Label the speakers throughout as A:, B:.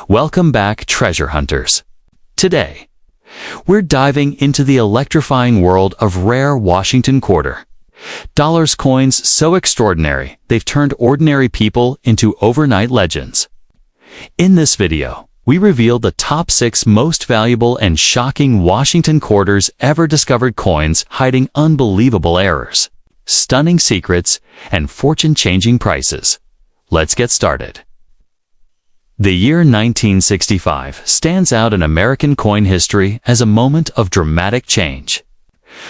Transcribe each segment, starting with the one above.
A: Welcome back, treasure hunters. Today, we're diving into the electrifying world of rare Washington quarter dollars coins so extraordinary they've turned ordinary people into overnight legends. In this video, we reveal the top 6 most valuable and shocking Washington quarters ever discovered coins hiding unbelievable errors, stunning secrets, and fortune-changing prices. Let's get started. The year 1965 stands out in American coin history as a moment of dramatic change,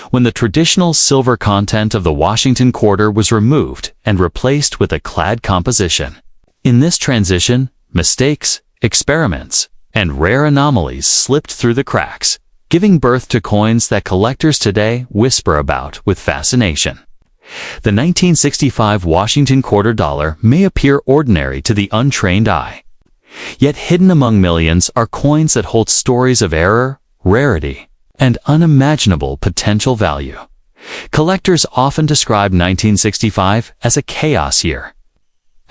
A: when the traditional silver content of the Washington quarter was removed and replaced with a clad composition. In this transition, mistakes, experiments, and rare anomalies slipped through the cracks, giving birth to coins that collectors today whisper about with fascination. The 1965 Washington quarter dollar may appear ordinary to the untrained eye, yet hidden among millions are coins that hold stories of error, rarity, and unimaginable potential value. Collectors often describe 1965 as a chaos year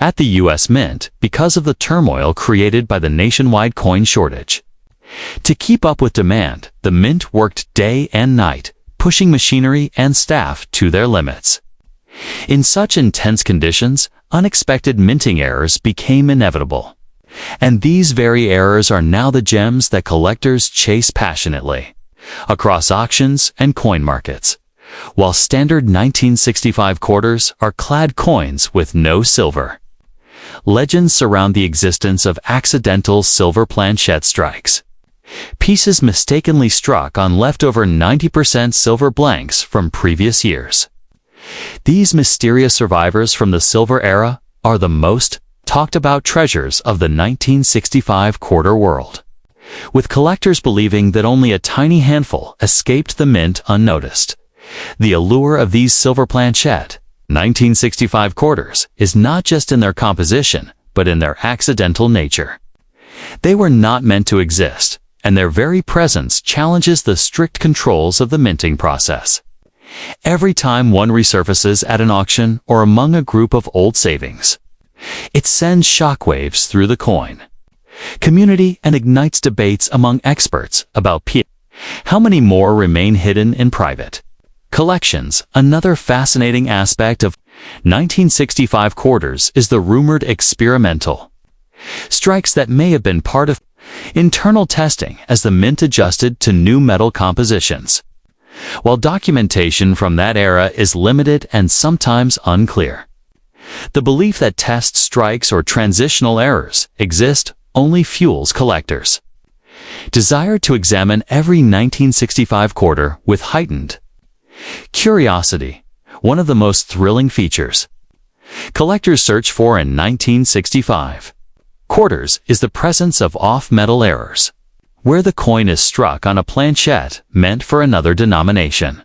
A: at the U.S. Mint because of the turmoil created by the nationwide coin shortage. To keep up with demand, the Mint worked day and night, pushing machinery and staff to their limits. In such intense conditions, unexpected minting errors became inevitable. And these very errors are now the gems that collectors chase passionately across auctions and coin markets. While standard 1965 quarters are clad coins with no silver, legends surround the existence of accidental silver planchette strikes, pieces mistakenly struck on leftover 90% silver blanks from previous years. These mysterious survivors from the silver era are the most talked about treasures of the 1965 quarter world, with collectors believing that only a tiny handful escaped the Mint unnoticed. The allure of these silver planchette 1965 quarters is not just in their composition, but in their accidental nature. They were not meant to exist, and their very presence challenges the strict controls of the minting process. Every time one resurfaces at an auction or among a group of old savings, it sends shockwaves through the coin community and ignites debates among experts about how many more remain hidden in private collections. Another fascinating aspect of 1965 quarters is the rumored experimental strikes that may have been part of internal testing as the Mint adjusted to new metal compositions. While documentation from that era is limited and sometimes unclear, the belief that test strikes or transitional errors exist only fuels collectors' desire to examine every 1965 quarter with heightened curiosity. One of the most thrilling features collectors search for in 1965 quarters is the presence of off-metal errors, where the coin is struck on a planchette meant for another denomination.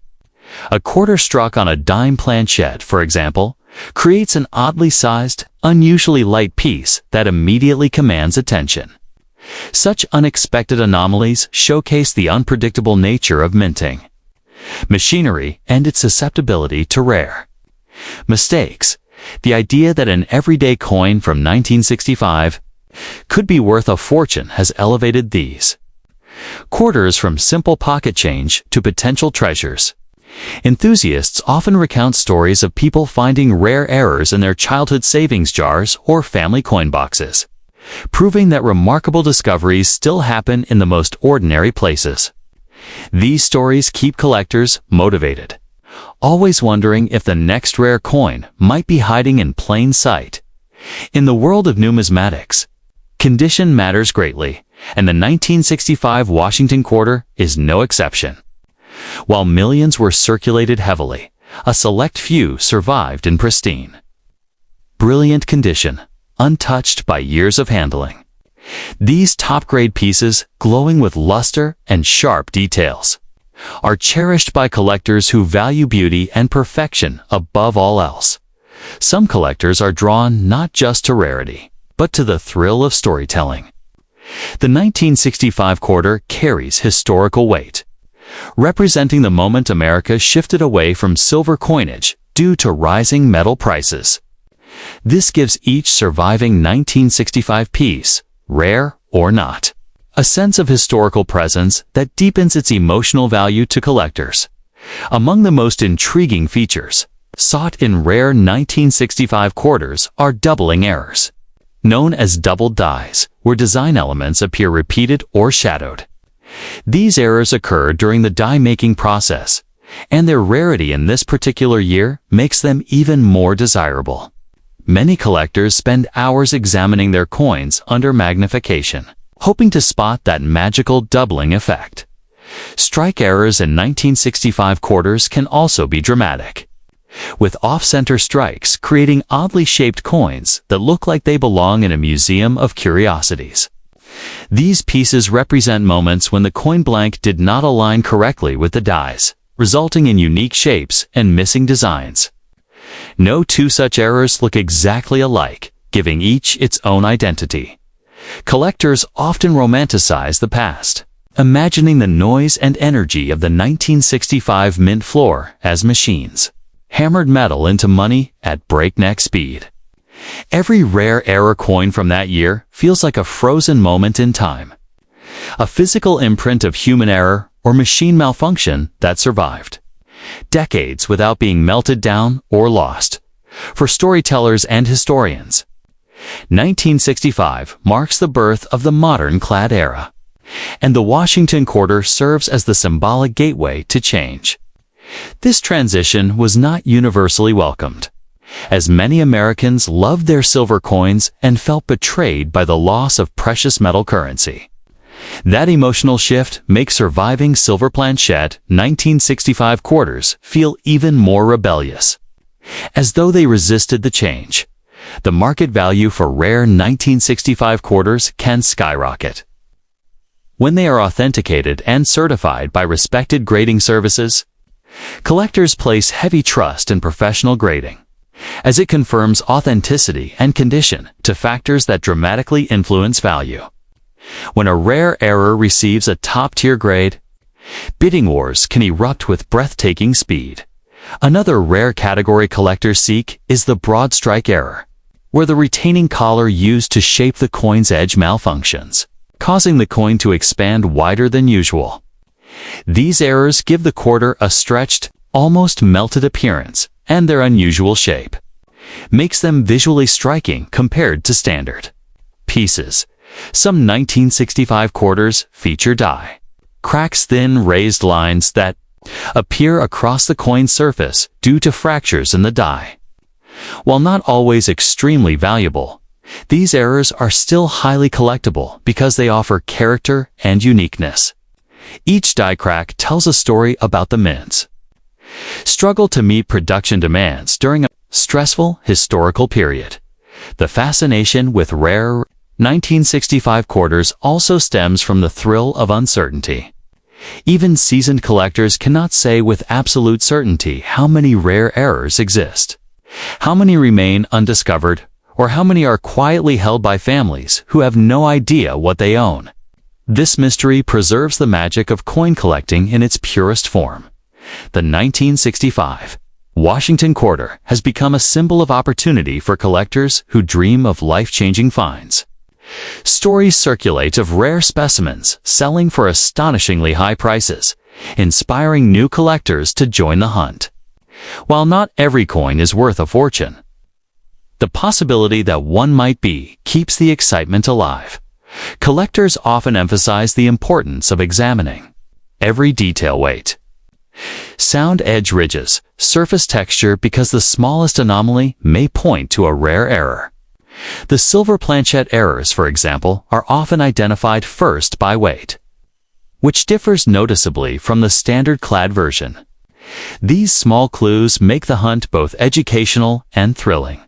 A: A quarter struck on a dime planchette, for example, creates an oddly sized, unusually light piece that immediately commands attention. Such unexpected anomalies showcase the unpredictable nature of minting machinery and its susceptibility to rare mistakes. The idea that an everyday coin from 1965 could be worth a fortune has elevated these quarters from simple pocket change to potential treasures. Enthusiasts often recount stories of people finding rare errors in their childhood savings jars or family coin boxes, proving that remarkable discoveries still happen in the most ordinary places. These stories keep collectors motivated, always wondering if the next rare coin might be hiding in plain sight. In the world of numismatics, condition matters greatly, and the 1965 Washington quarter is no exception. While millions were circulated heavily, a select few survived in pristine, brilliant condition, untouched by years of handling. These top-grade pieces, glowing with luster and sharp details, are cherished by collectors who value beauty and perfection above all else. Some collectors are drawn not just to rarity, but to the thrill of storytelling. The 1965 quarter carries historical weight, representing the moment America shifted away from silver coinage due to rising metal prices. This gives each surviving 1965 piece, rare or not. A sense of historical presence that deepens its emotional value to collectors. Among the most intriguing features sought in rare 1965 quarters are doubling errors, known as doubled dies, where design elements appear repeated or shadowed. These errors occur during the die-making process, and their rarity in this particular year makes them even more desirable. Many collectors spend hours examining their coins under magnification, hoping to spot that magical doubling effect. Strike errors in 1965 quarters can also be dramatic, with off-center strikes creating oddly shaped coins that look like they belong in a museum of curiosities. These pieces represent moments when the coin blank did not align correctly with the dies, resulting in unique shapes and missing designs. No two such errors look exactly alike, giving each its own identity. Collectors often romanticize the past, imagining the noise and energy of the 1965 mint floor as machines hammered metal into money at breakneck speed. Every rare error coin from that year feels like a frozen moment in time, a physical imprint of human error or machine malfunction that survived decades without being melted down or lost. For storytellers and historians, 1965 marks the birth of the modern clad era, and the Washington quarter serves as the symbolic gateway to change. This transition was not universally welcomed, as many Americans loved their silver coins and felt betrayed by the loss of precious metal currency. That emotional shift makes surviving silver planchette 1965 quarters feel even more rebellious. As though they resisted the change, the market value for rare 1965 quarters can skyrocket. When they are authenticated and certified by respected grading services, collectors place heavy trust in professional grading, as it confirms authenticity and condition to factors that dramatically influence value. When a rare error receives a top-tier grade, bidding wars can erupt with breathtaking speed. Another rare category collectors seek is the broad strike error, where the retaining collar used to shape the coin's edge malfunctions, causing the coin to expand wider than usual. These errors give the quarter a stretched, almost melted appearance, and their unusual shape makes them visually striking compared to standard pieces. Some 1965 quarters feature die cracks, thin raised lines that appear across the coin's surface due to fractures in the die. While not always extremely valuable, these errors are still highly collectible because they offer character and uniqueness. Each die crack tells a story about the mint's struggle to meet production demands during a stressful historical period. The fascination with rare 1965 quarters also stems from the thrill of uncertainty. Even seasoned collectors cannot say with absolute certainty how many rare errors exist, how many remain undiscovered, or how many are quietly held by families who have no idea what they own. This mystery preserves the magic of coin collecting in its purest form. The 1965 Washington quarter has become a symbol of opportunity for collectors who dream of life-changing finds. Stories circulate of rare specimens selling for astonishingly high prices, inspiring new collectors to join the hunt. While not every coin is worth a fortune, the possibility that one might be keeps the excitement alive. Collectors often emphasize the importance of examining every detail: weight, sound, edge ridges, surface texture, because the smallest anomaly may point to a rare error. The silver planchette errors, for example, are often identified first by weight, which differs noticeably from the standard clad version. These small clues make the hunt both educational and thrilling.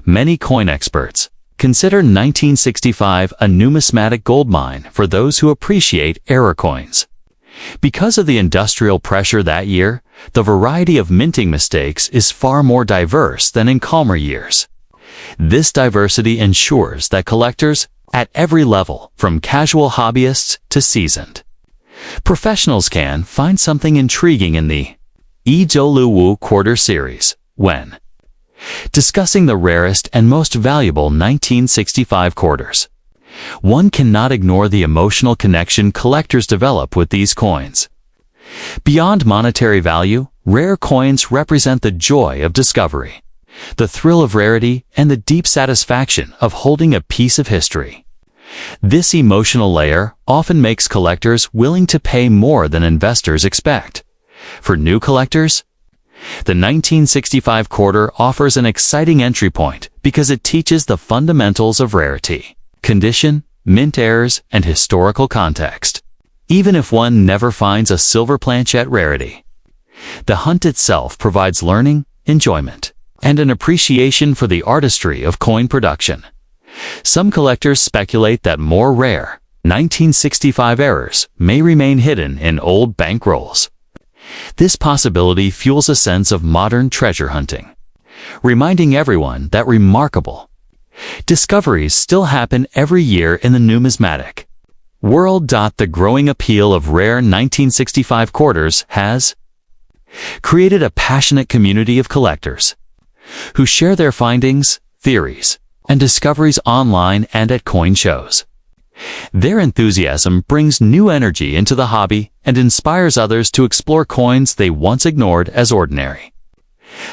A: Many coin experts consider 1965 a numismatic goldmine for those who appreciate error coins. Because of the industrial pressure that year, the variety of minting mistakes is far more diverse than in calmer years. This diversity ensures that collectors at every level, from casual hobbyists to seasoned professionals, can find something intriguing in the Wu quarter series when discussing the rarest and most valuable 1965 quarters. One cannot ignore the emotional connection collectors develop with these coins. Beyond monetary value, rare coins represent the joy of discovery, the thrill of rarity, and the deep satisfaction of holding a piece of history. This emotional layer often makes collectors willing to pay more than investors expect. For new collectors, the 1965 quarter offers an exciting entry point because it teaches the fundamentals of rarity, condition, mint errors, and historical context. Even if one never finds a silver planchette rarity, the hunt itself provides learning, enjoyment, and an appreciation for the artistry of coin production. Some collectors speculate that more rare 1965 errors may remain hidden in old bank rolls. This possibility fuels a sense of modern treasure hunting, reminding everyone that remarkable discoveries still happen every year in the numismatic world. The growing appeal of rare 1965 quarters has created a passionate community of collectors who share their findings, theories, and discoveries online and at coin shows. Their enthusiasm brings new energy into the hobby and inspires others to explore coins they once ignored as ordinary.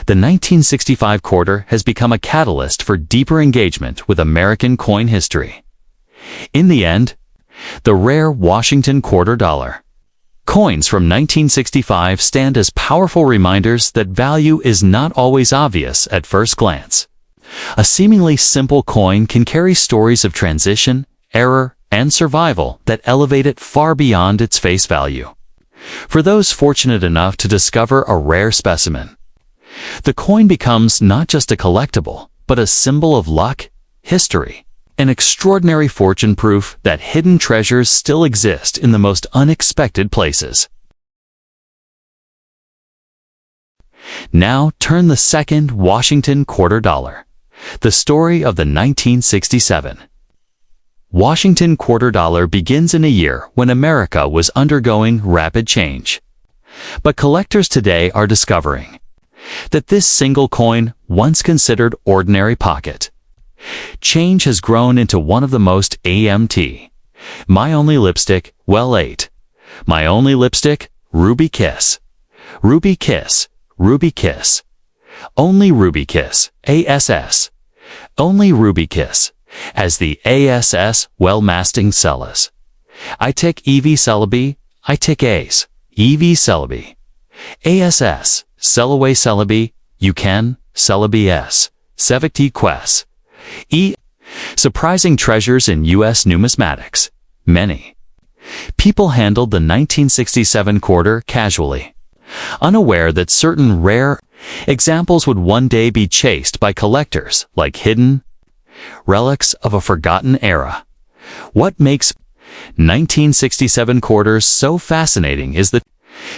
A: The 1965 quarter has become a catalyst for deeper engagement with American coin history. In the end, the rare Washington quarter dollar coins from 1965 stand as powerful reminders that value is not always obvious at first glance. A seemingly simple coin can carry stories of transition, error, and survival that elevate it far beyond its face value. For those fortunate enough to discover a rare specimen, the coin becomes not just a collectible, but a symbol of luck, history, an extraordinary fortune, proof that hidden treasures still exist in the most unexpected places. Now turn the second Washington quarter dollar. The story of the 1967 Washington quarter dollar begins in a year when America was undergoing rapid change. But collectors today are discovering that this single coin, once considered ordinary pocket change, has grown into one of the most AMT. My only lipstick, well 8. My only lipstick, Ruby Kiss. Ruby Kiss, Ruby Kiss. Only Ruby Kiss, ASS. Only Ruby Kiss, as the ASS well-masting sellers. I take EV Celebi, I take A's, EV Celebi. ASS, Sellaway Celebi, you can, Celebi S, Sevicti Quest. Surprising treasures in U.S. numismatics. Many people handled the 1967 quarter casually, unaware that certain rare examples would one day be chased by collectors like hidden relics of a forgotten era. What makes 1967 quarters so fascinating is the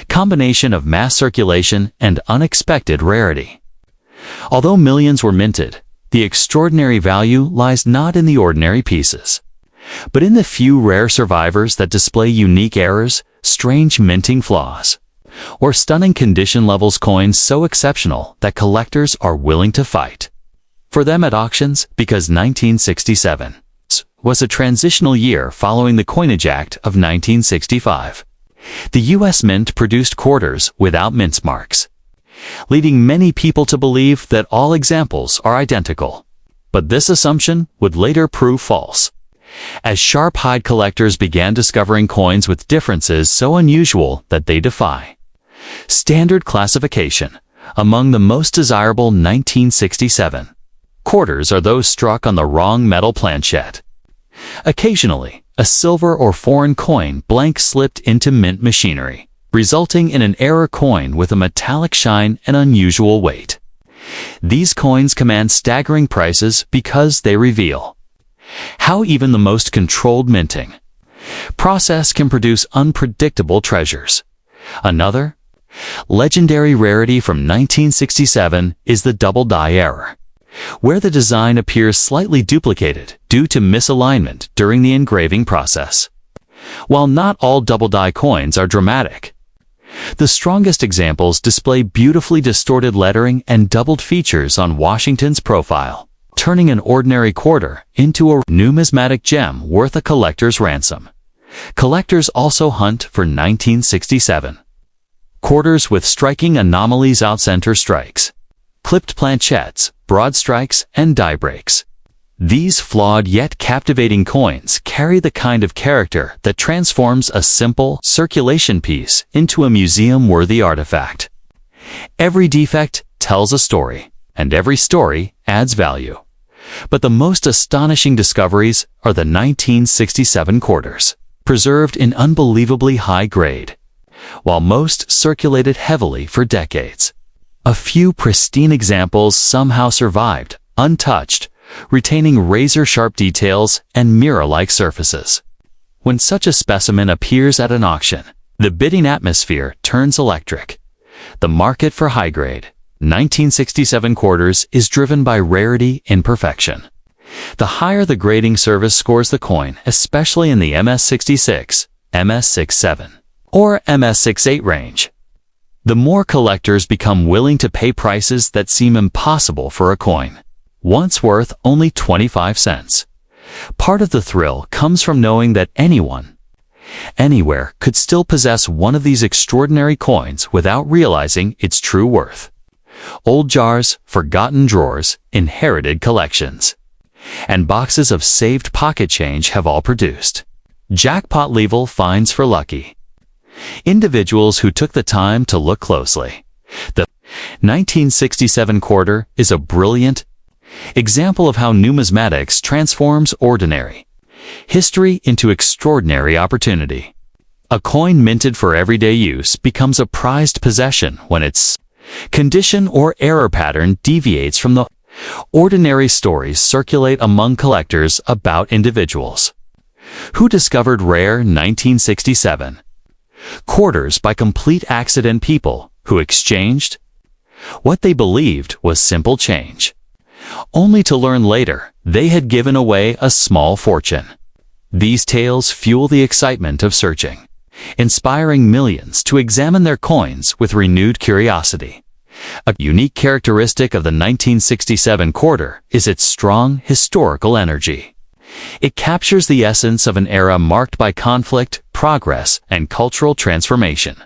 A: combination of mass circulation and unexpected rarity. Although millions were minted, the extraordinary value lies not in the ordinary pieces, but in the few rare survivors that display unique errors, strange minting flaws, or stunning condition levels, coins so exceptional that collectors are willing to fight for them at auctions. Because 1967 was a transitional year following the Coinage Act of 1965. The U.S. Mint produced quarters without mint marks, leading many people to believe that all examples are identical. But this assumption would later prove false, as sharp-eyed collectors began discovering coins with differences so unusual that they defy standard classification. Among the most desirable 1967 quarters are those struck on the wrong metal planchette. Occasionally, a silver or foreign coin blank slipped into mint machinery, resulting in an error coin with a metallic shine and unusual weight. These coins command staggering prices because they reveal how even the most controlled minting process can produce unpredictable treasures. Another legendary rarity from 1967 is the double die error, where the design appears slightly duplicated due to misalignment during the engraving process. While not all double die coins are dramatic, the strongest examples display beautifully distorted lettering and doubled features on Washington's profile. turning an ordinary quarter into a numismatic gem worth a collector's ransom. Collectors also hunt for 1967 quarters with striking anomalies, out-center strikes, clipped planchettes, broad strikes, and die breaks. These flawed yet captivating coins carry the kind of character that transforms a simple circulation piece into a museum-worthy artifact. Every defect tells a story, and every story adds value. But the most astonishing discoveries are the 1967 quarters, preserved in unbelievably high grade, while most circulated heavily for decades. A few pristine examples somehow survived, untouched, retaining razor-sharp details and mirror-like surfaces. When such a specimen appears at an auction, the bidding atmosphere turns electric. The market for high-grade 1967 quarters is driven by rarity in perfection. The higher the grading service scores the coin, especially in the MS66, MS67, or MS68 range, the more collectors become willing to pay prices that seem impossible for a coin once worth only 25 cents. Part of the thrill comes from knowing that anyone, anywhere, could still possess one of these extraordinary coins without realizing its true worth. Old jars, forgotten drawers, inherited collections, and boxes of saved pocket change have all produced jackpot level finds for lucky individuals who took the time to look closely. The 1967 quarter is a brilliant example of how numismatics transforms ordinary history into extraordinary opportunity. A coin minted for everyday use becomes a prized possession when its condition or error pattern deviates from the ordinary. Stories circulate among collectors about individuals who discovered rare 1967 quarters by complete accident, people who exchanged what they believed was simple change, only to learn later they had given away a small fortune. These tales fuel the excitement of searching, inspiring millions to examine their coins with renewed curiosity. A unique characteristic of the 1967 quarter is its strong historical energy. It captures the essence of an era marked by conflict, progress, and cultural transformation.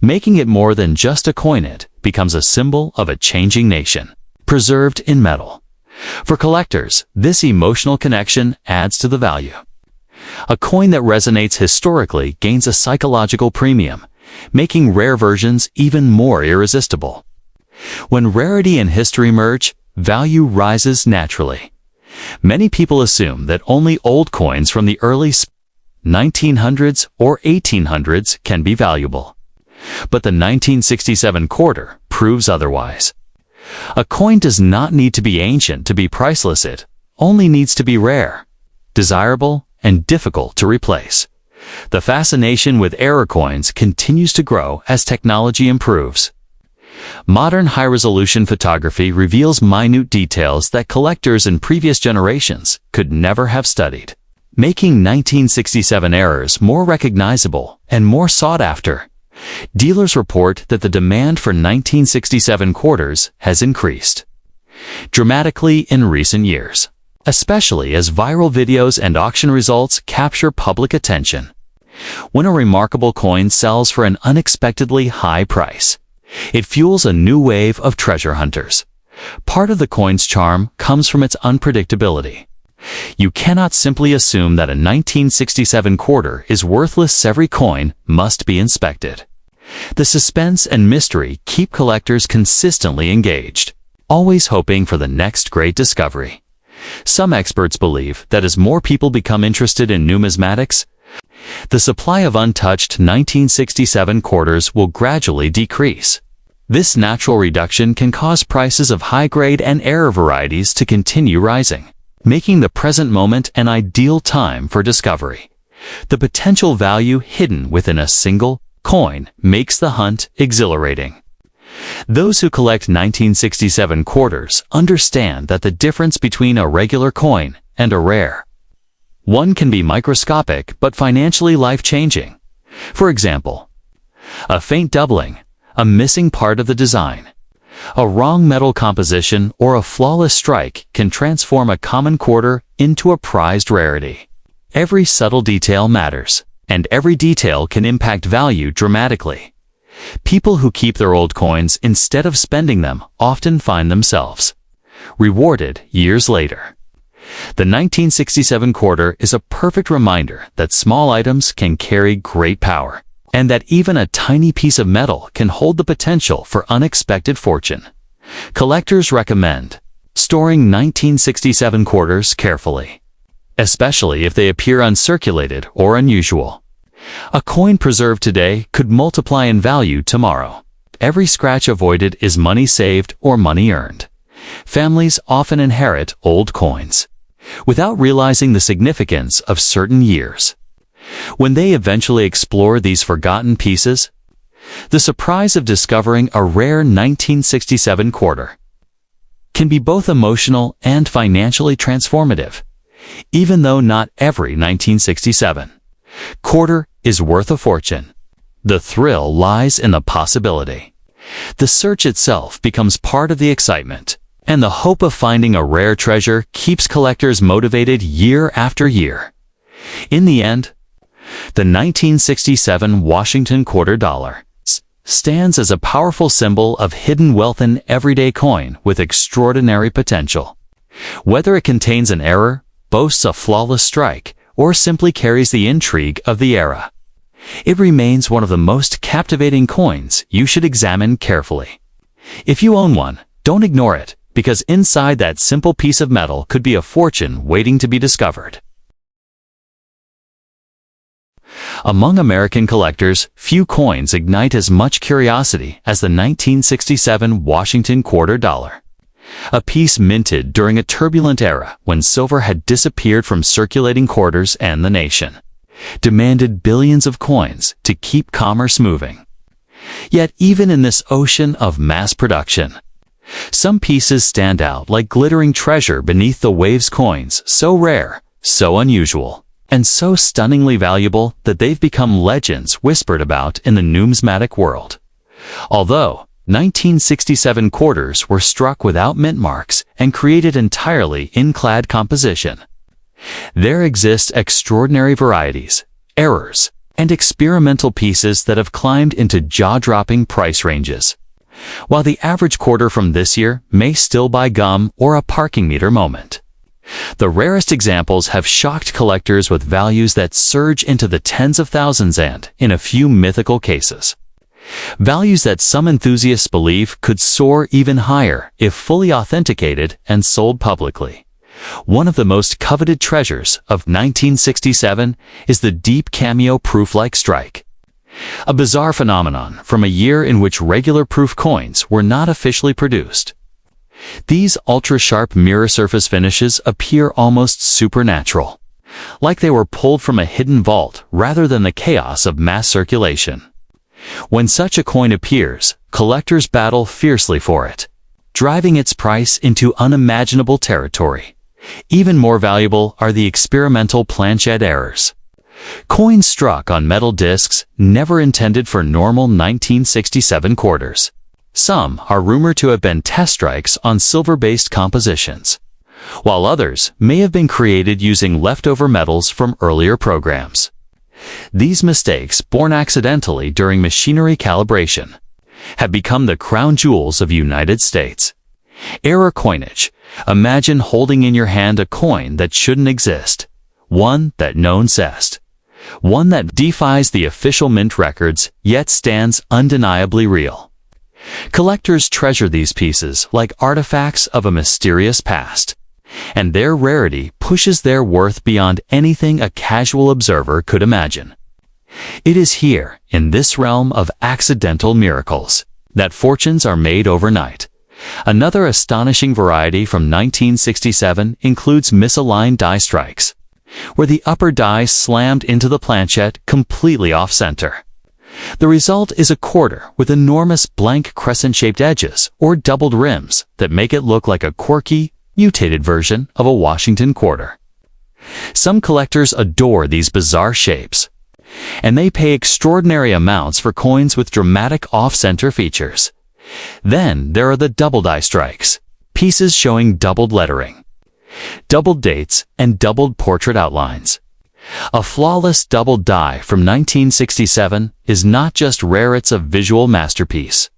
A: Making it more than just a coin, it becomes a symbol of a changing nation, preserved in metal. For collectors, this emotional connection adds to the value. A coin that resonates historically gains a psychological premium, making rare versions even more irresistible. When rarity and history merge, value rises naturally. Many people assume that only old coins from the early 1900s or 1800s can be valuable. But the 1967 quarter proves otherwise. A coin does not need to be ancient to be priceless, it only needs to be rare, desirable, and difficult to replace. The fascination with error coins continues to grow as technology improves. Modern high-resolution photography reveals minute details that collectors in previous generations could never have studied, making 1967 errors more recognizable and more sought after. Dealers report that the demand for 1967 quarters has increased dramatically in recent years, especially as viral videos and auction results capture public attention. When a remarkable coin sells for an unexpectedly high price, it fuels a new wave of treasure hunters. Part of the coin's charm comes from its unpredictability. You cannot simply assume that a 1967 quarter is worthless. Every coin must be inspected. The suspense and mystery keep collectors consistently engaged, always hoping for the next great discovery. Some experts believe that as more people become interested in numismatics, the supply of untouched 1967 quarters will gradually decrease. This natural reduction can cause prices of high-grade and error varieties to continue rising, making the present moment an ideal time for discovery. The potential value hidden within a single coin makes the hunt exhilarating. Those who collect 1967 quarters understand that the difference between a regular coin and a rare one can be microscopic but financially life-changing. For example, a faint doubling, a missing part of the design, A wrong metal composition or a flawless strike can transform a common quarter into a prized rarity. Every subtle detail matters, and every detail can impact value dramatically. People who keep their old coins instead of spending them often find themselves rewarded years later. The 1967 quarter is a perfect reminder that small items can carry great power, and that even a tiny piece of metal can hold the potential for unexpected fortune. Collectors recommend storing 1967 quarters carefully, especially if they appear uncirculated or unusual. A coin preserved today could multiply in value tomorrow. Every scratch avoided is money saved or money earned. Families often inherit old coins without realizing the significance of certain years. When they eventually explore these forgotten pieces, the surprise of discovering a rare 1967 quarter can be both emotional and financially transformative. Even though not every 1967 quarter is worth a fortune, the thrill lies in the possibility. The search itself becomes part of the excitement, and the hope of finding a rare treasure keeps collectors motivated year after year. In the end, the 1967 Washington quarter dollar stands as a powerful symbol of hidden wealth, in everyday coin with extraordinary potential. Whether it contains an error, boasts a flawless strike, or simply carries the intrigue of the era, it remains one of the most captivating coins you should examine carefully. If you own one, don't ignore it, because inside that simple piece of metal could be a fortune waiting to be discovered. Among American collectors, few coins ignite as much curiosity as the 1967 Washington quarter dollar. A piece minted during a turbulent era when silver had disappeared from circulating quarters and the nation demanded billions of coins to keep commerce moving. Yet even in this ocean of mass production, some pieces stand out like glittering treasure beneath the waves. Coins so rare, so unusual, and so stunningly valuable that they've become legends whispered about in the numismatic world. Although 1967 quarters were struck without mint marks and created entirely in clad composition, there exist extraordinary varieties, errors, and experimental pieces that have climbed into jaw-dropping price ranges. While the average quarter from this year may still buy gum or a parking meter moment, the rarest examples have shocked collectors with values that surge into the tens of thousands and, in a few mythical cases, values that some enthusiasts believe could soar even higher if fully authenticated and sold publicly. One of the most coveted treasures of 1967 is the deep cameo proof-like strike, a bizarre phenomenon from a year in which regular proof coins were not officially produced. These ultra-sharp mirror surface finishes appear almost supernatural, like they were pulled from a hidden vault rather than the chaos of mass circulation. When such a coin appears, collectors battle fiercely for it, driving its price into unimaginable territory. Even more valuable are the experimental planchette errors, coins struck on metal discs never intended for normal 1967 quarters. Some are rumored to have been test strikes on silver-based compositions, while others may have been created using leftover metals from earlier programs. These mistakes, born accidentally during machinery calibration, have become the crown jewels of United States. Error coinage. Imagine holding in your hand a coin that shouldn't exist, one that no one zest, one that defies the official mint records yet stands undeniably real. Collectors treasure these pieces like artifacts of a mysterious past, and their rarity pushes their worth beyond anything a casual observer could imagine. It is here, in this realm of accidental miracles, that fortunes are made overnight. Another astonishing variety from 1967 includes misaligned die strikes, where the upper die slammed into the planchette completely off-center. The result is a quarter with enormous blank crescent-shaped edges or doubled rims that make it look like a quirky, mutated version of a Washington quarter. Some collectors adore these bizarre shapes, and they pay extraordinary amounts for coins with dramatic off-center features. Then there are the double die strikes, pieces showing doubled lettering, doubled dates, and doubled portrait outlines. A flawless double die from 1967 is not just rare, it's a visual masterpiece,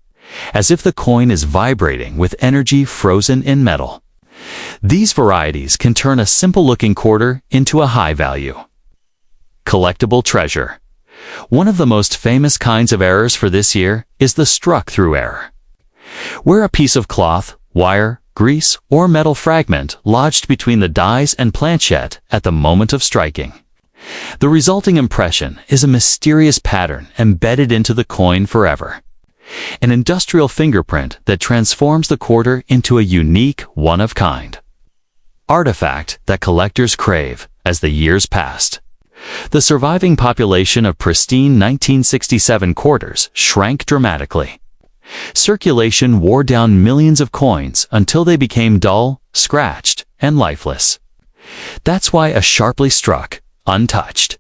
A: as if the coin is vibrating with energy frozen in metal. These varieties can turn a simple-looking quarter into a high value. Collectible treasure. One of the most famous kinds of errors for this year is the struck-through error, where a piece of cloth, wire, grease, or metal fragment lodged between the dies and planchette at the moment of striking. The resulting impression is a mysterious pattern embedded into the coin forever, an industrial fingerprint that transforms the quarter into a unique, one-of-kind artifact that collectors crave as the years passed. The surviving population of pristine 1967 quarters shrank dramatically. Circulation wore down millions of coins until they became dull, scratched, and lifeless. That's why a sharply struck, untouched,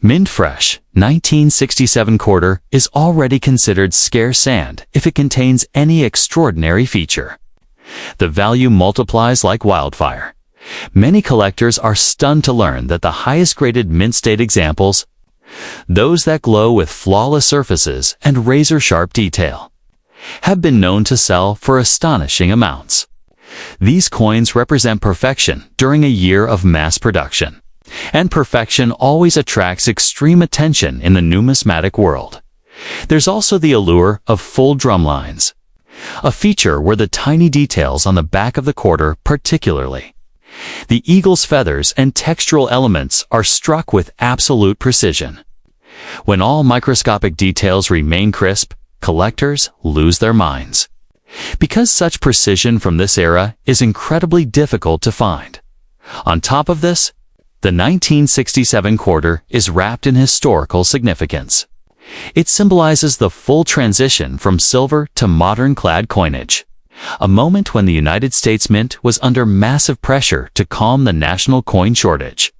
A: mint-fresh 1967 quarter is already considered scarce sand if it contains any extraordinary feature. The value multiplies like wildfire. Many collectors are stunned to learn that the highest-graded mint-state examples, those that glow with flawless surfaces and razor-sharp detail, have been known to sell for astonishing amounts. These coins represent perfection during a year of mass production, and perfection always attracts extreme attention in the numismatic world. There's also the allure of full drumlines, a feature where the tiny details on the back of the quarter, particularly the eagle's feathers and textural elements, are struck with absolute precision. When all microscopic details remain crisp, collectors lose their minds, because such precision from this era is incredibly difficult to find. On top of this, the 1967 quarter is wrapped in historical significance. It symbolizes the full transition from silver to modern-clad coinage, a moment when the United States Mint was under massive pressure to calm the national coin shortage.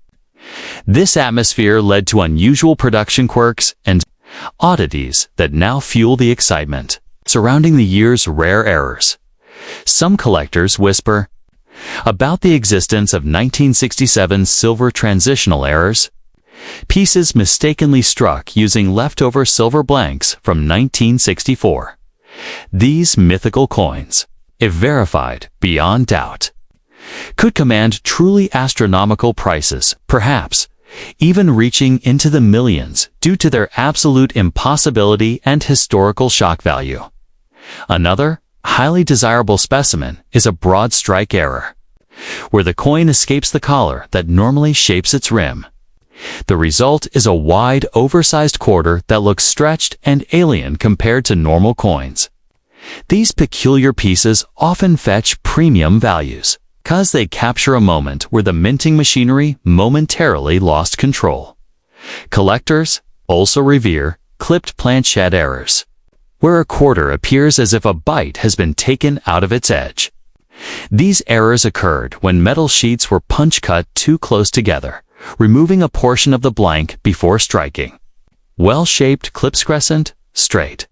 A: This atmosphere led to unusual production quirks and oddities that now fuel the excitement surrounding the year's rare errors. Some collectors whisper about the existence of 1967 silver transitional errors, pieces mistakenly struck using leftover silver blanks from 1964. These mythical coins, if verified beyond doubt, could command truly astronomical prices, perhaps even reaching into the millions due to their absolute impossibility and historical shock value. Another highly desirable specimen is a broad strike error, where the coin escapes the collar that normally shapes its rim. The result is a wide, oversized quarter that looks stretched and alien compared to normal coins. These peculiar pieces often fetch premium values, because they capture a moment where the minting machinery momentarily lost control. Collectors also revere clipped planchette errors, where a quarter appears as if a bite has been taken out of its edge. These errors occurred when metal sheets were punch-cut too close together, removing a portion of the blank before striking. Well-shaped clips crescent, straight,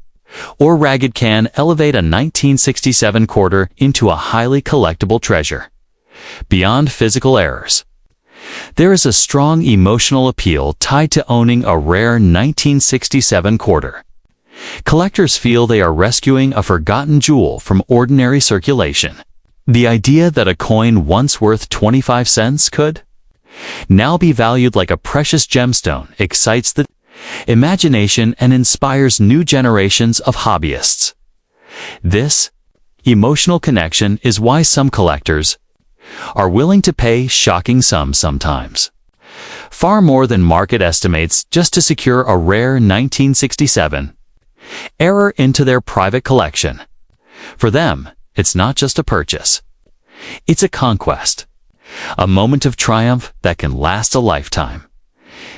A: or ragged can elevate a 1967 quarter into a highly collectible treasure. Beyond physical errors, there is a strong emotional appeal tied to owning a rare 1967 quarter. Collectors feel they are rescuing a forgotten jewel from ordinary circulation. The idea that a coin once worth 25 cents could now be valued like a precious gemstone excites the imagination and inspires new generations of hobbyists. This emotional connection is why some collectors are willing to pay shocking sums sometimes, far more than market estimates, just to secure a rare 1967 error into their private collection. For them, it's not just a purchase. It's a conquest, a moment of triumph that can last a lifetime.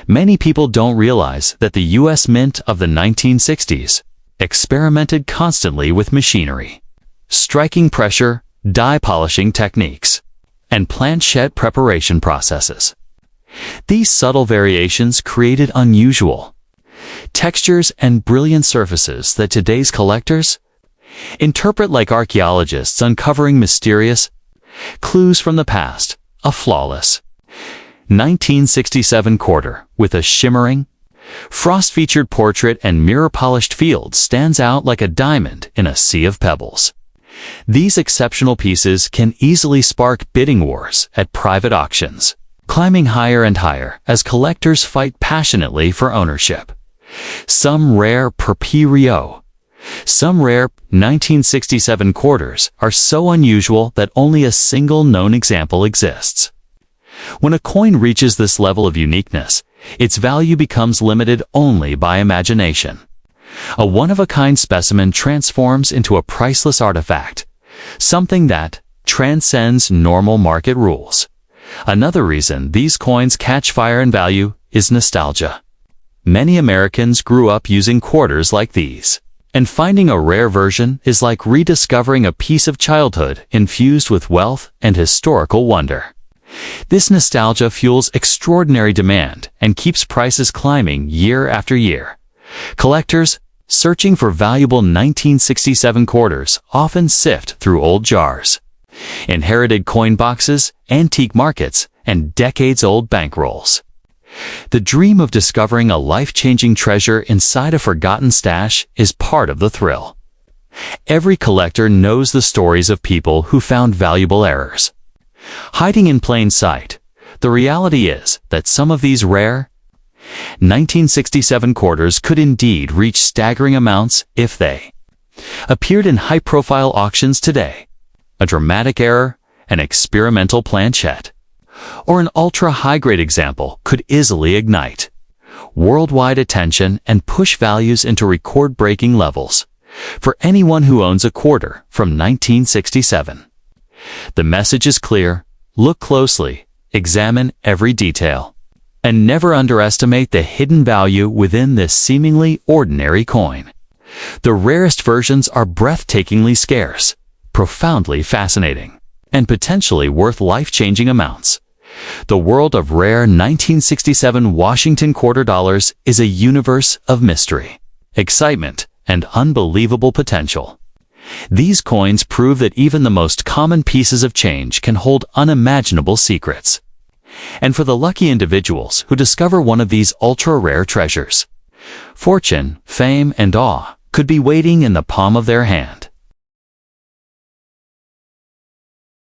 A: Many people don't realize that the U.S. Mint of the 1960s experimented constantly with machinery, striking pressure, die polishing techniques, and planchette preparation processes. These subtle variations created unusual textures and brilliant surfaces that today's collectors Interpret like archaeologists uncovering mysterious clues from the past. A flawless 1967 quarter with a shimmering, frost-featured portrait and mirror-polished field stands out like a diamond in a sea of pebbles. These exceptional pieces can easily spark bidding wars at private auctions, climbing higher and higher as collectors fight passionately for ownership. Some rare 1967 quarters are so unusual that only a single known example exists. When a coin reaches this level of uniqueness, its value becomes limited only by imagination. A one-of-a-kind specimen transforms into a priceless artifact, something that transcends normal market rules. Another reason these coins catch fire in value is nostalgia. Many Americans grew up using quarters like these, and finding a rare version is like rediscovering a piece of childhood infused with wealth and historical wonder. This nostalgia fuels extraordinary demand and keeps prices climbing year after year. Collectors searching for valuable 1967 quarters often sift through old jars, inherited coin boxes, antique markets, and decades-old bankrolls. The dream of discovering a life-changing treasure inside a forgotten stash is part of the thrill. Every collector knows the stories of people who found valuable errors hiding in plain sight. The reality is that some of these rare 1967 quarters could indeed reach staggering amounts if they appeared in high-profile auctions today. A dramatic error, an experimental planchette, or an ultra-high-grade example could easily ignite worldwide attention and push values into record-breaking levels for anyone who owns a quarter from 1967. The message is clear: look closely, examine every detail, and never underestimate the hidden value within this seemingly ordinary coin. The rarest versions are breathtakingly scarce, profoundly fascinating, and potentially worth life-changing amounts. The world of rare 1967 Washington quarter dollars is a universe of mystery, excitement, and unbelievable potential. These coins prove that even the most common pieces of change can hold unimaginable secrets. And for the lucky individuals who discover one of these ultra-rare treasures, fortune, fame, and awe could be waiting in the palm of their hand.